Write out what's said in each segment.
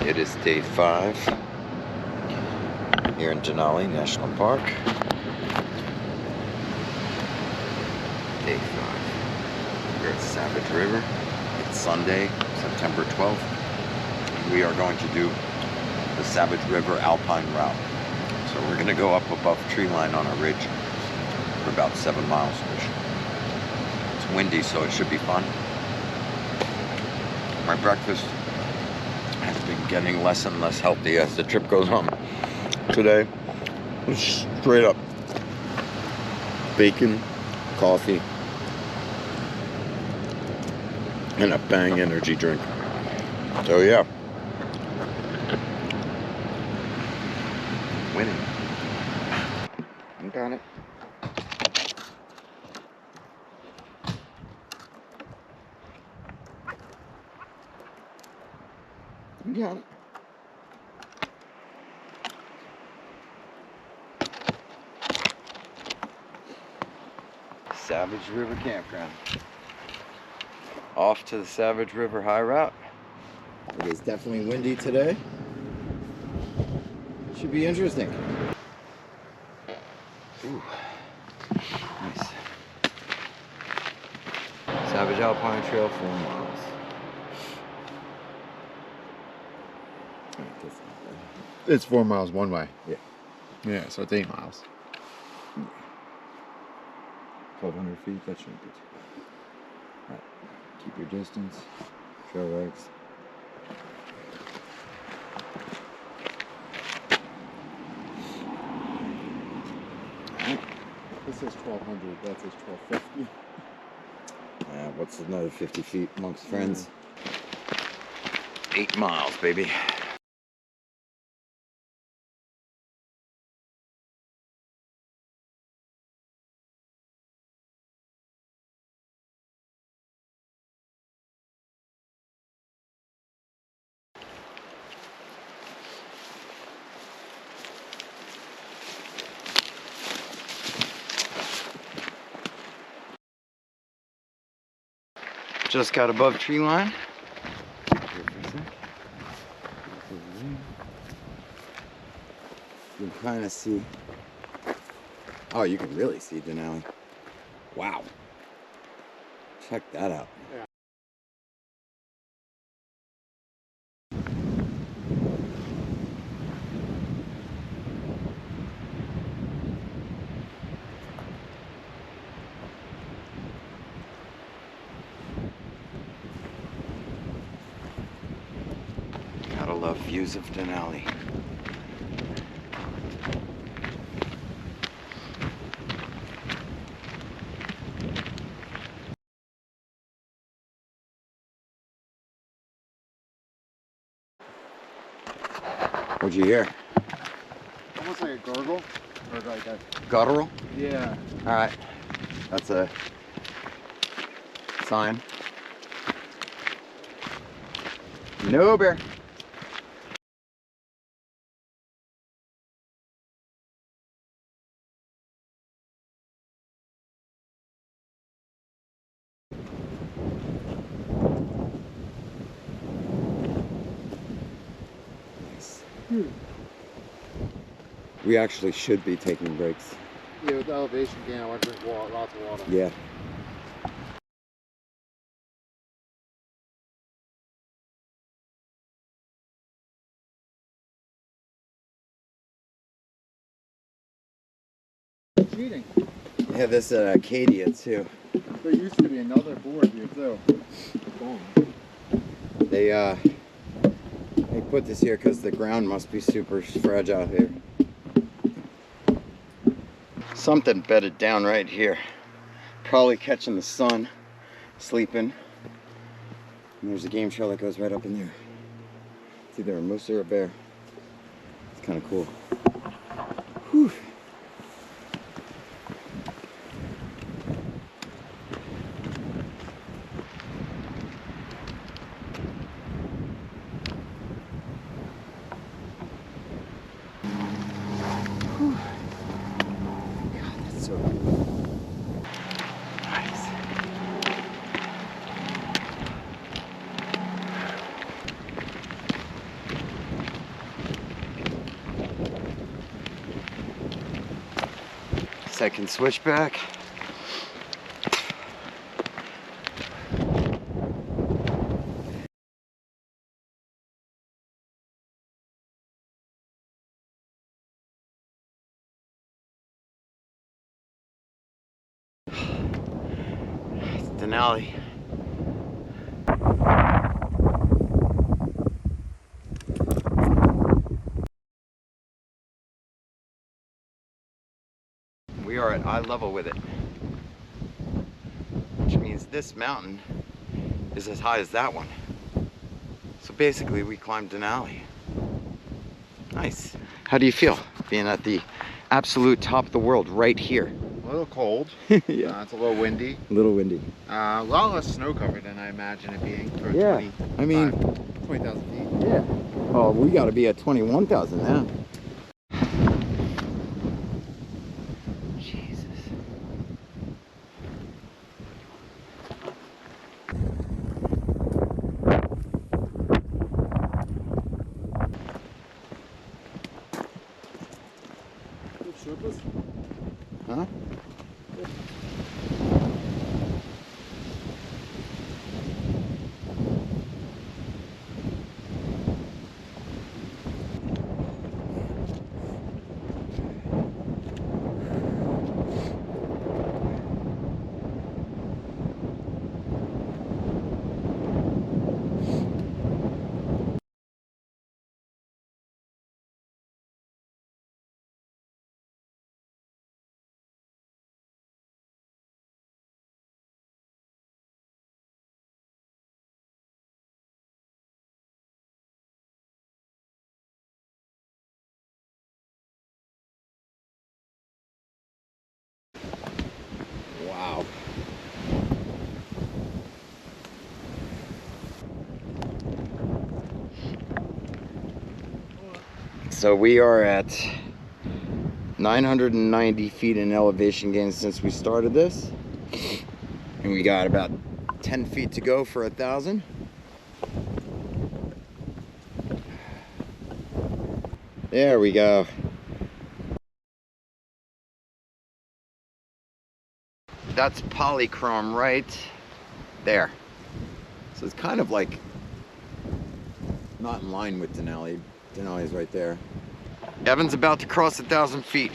It is day 5 here in Denali National Park. Day 5. We're at Savage River. It's Sunday, September 12th. We are going to do the Savage River Alpine route. So we're going to go up above tree line on a ridge for about 7 miles. It's windy, so it should be fun. My breakfast has been getting less and less healthy as the trip goes on. Today, straight up bacon, coffee, and a Bang energy drink. So yeah, winning. You got it. You got it. Savage River Campground. Off to the Savage River High Route. It is definitely windy today. Should be interesting. Ooh, nice. Savage Alpine Trail, 4 miles. It's 4 miles one way. Yeah. Yeah, so it's 8 miles. 1,200 feet, that shouldn't be too bad. Alright, keep your distance. Trail legs. This says 1,200, that says 1,250. What's another 50 feet amongst friends? 8 miles, baby. Just got above tree line. Here for a sec. You can kind of see. Oh, you can really see Denali. Wow. Check that out. Yeah. Gotta love views of Denali. What'd you hear? Almost like a gurgle. Or like a... Guttural? Yeah. Alright. That's a sign. No bear. Nice. We actually should be taking breaks. Yeah, with the elevation gain, I want to drink water, lots of water. Yeah. Cheating. Yeah, this at Acadia too. There used to be another board here too. They put this here because the ground must be super fragile here. Something bedded down right here. Probably catching the sun, sleeping. And there's a game trail that goes right up in there. It's either a moose or a bear. It's kind of cool. Whew. Second switchback. It's Denali. We are at eye level with it, which means this mountain is as high as that one. So basically we climbed Denali. Nice. How do you feel being at the absolute top of the world right here? A little cold. Yeah. It's a little windy. A little windy. A lot less snow covered than I imagine it being for Yeah. 20,000 feet. Yeah. Oh, we got to be at 21,000 now. Jesus. Huh? Wow. So we are at 990 feet in elevation gain since we started this. And we got about 10 feet to go for 1,000. There we go. That's polychrome right there. So it's kind of like not in line with Denali. Denali's right there. Evan's about to cross 1,000 feet.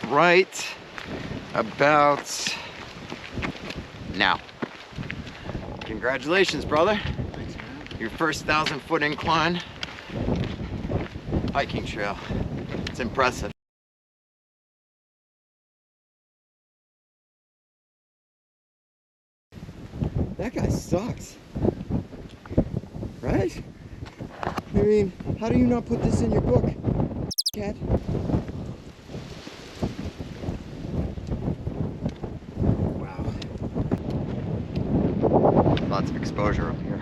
Right about now. Congratulations, brother. Thanks, man. Your first 1,000-foot incline hiking trail. It's impressive. That guy sucks. Right? I mean, how do you not put this in your book, cat? Wow. Lots of exposure up here.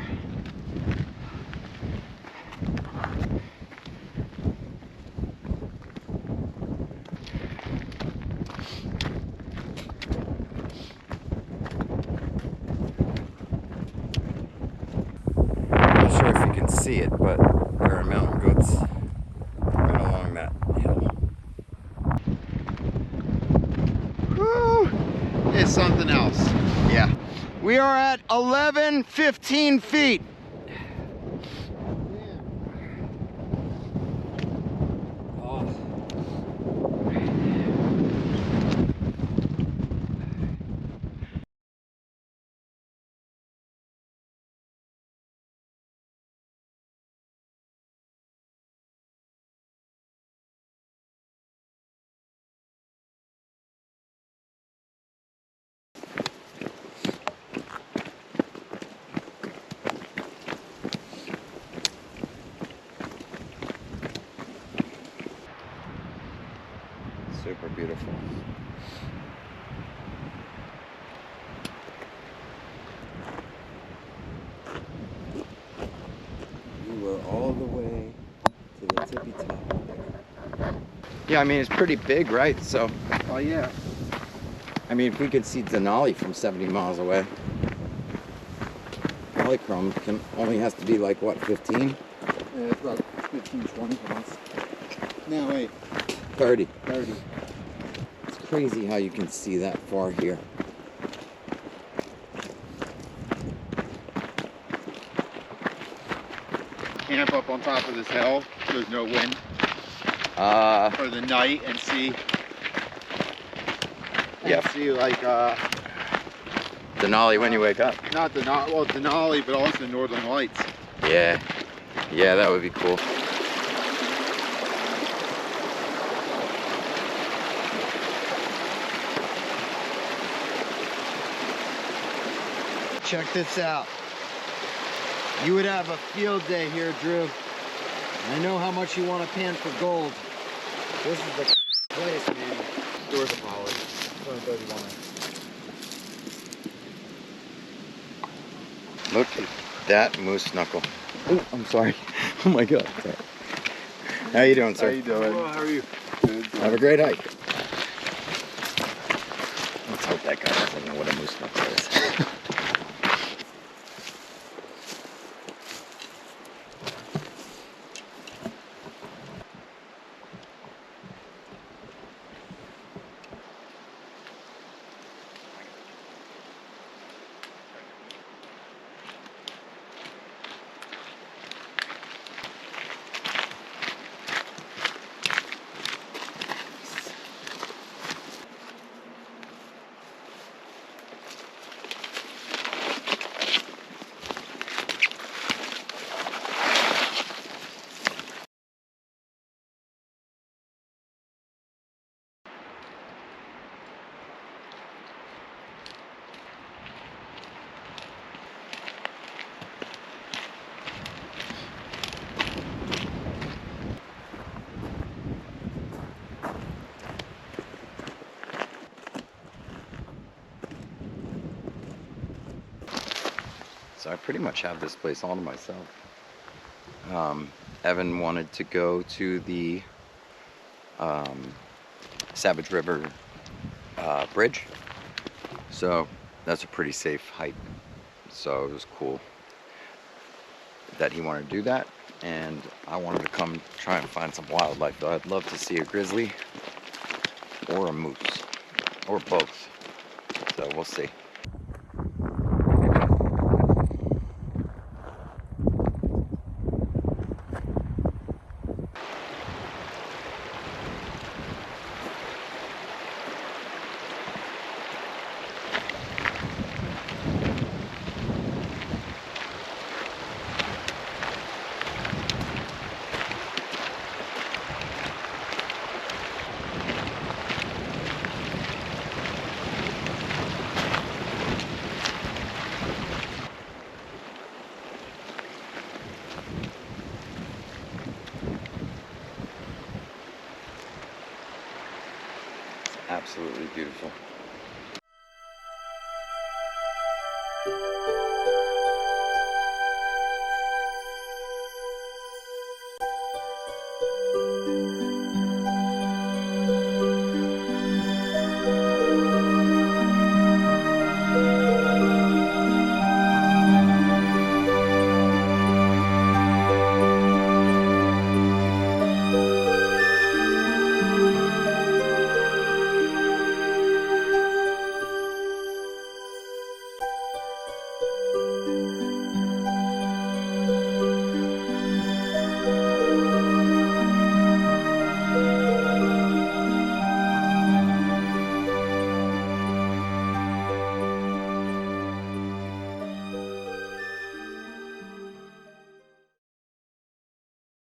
I'm not sure if you can see it, but there are mountain goats right along that hill. Woo! It's something else. Yeah. We are at 1115 feet. Super beautiful. We were all the way to the tippy top. Yeah, I mean, it's pretty big, right? So, Oh, yeah. I mean, if we could see Denali from 70 miles away, polychrome only has to be like, what, 15? Yeah, it's about 15, 20 for us. No, wait. 30. 30. It's Crazy how you can see that far here. Camp up on top of this hill, so there's no wind for the night, and see. Yeah. See like Denali when you wake up. not Denali, but also Northern Lights. Yeah. Yeah, that would be cool. Check this out. You would have a field day here, Drew. I know how much you want to pan for gold. This is the place, man. Doors are polished. 231. Look at that moose knuckle. Oh, I'm sorry. Oh my God. How you doing, sir? How you doing? Well, how are you? Good. Have a great hike. Let's hope that guy doesn't know what a moose knuckle is. So I pretty much have this place all to myself. Evan wanted to go to the Savage River bridge, so that's a pretty safe hike. So it was cool that he wanted to do that, and I wanted to come try and find some wildlife. I'd love to see a grizzly or a moose, or both. So we'll see. Absolutely beautiful.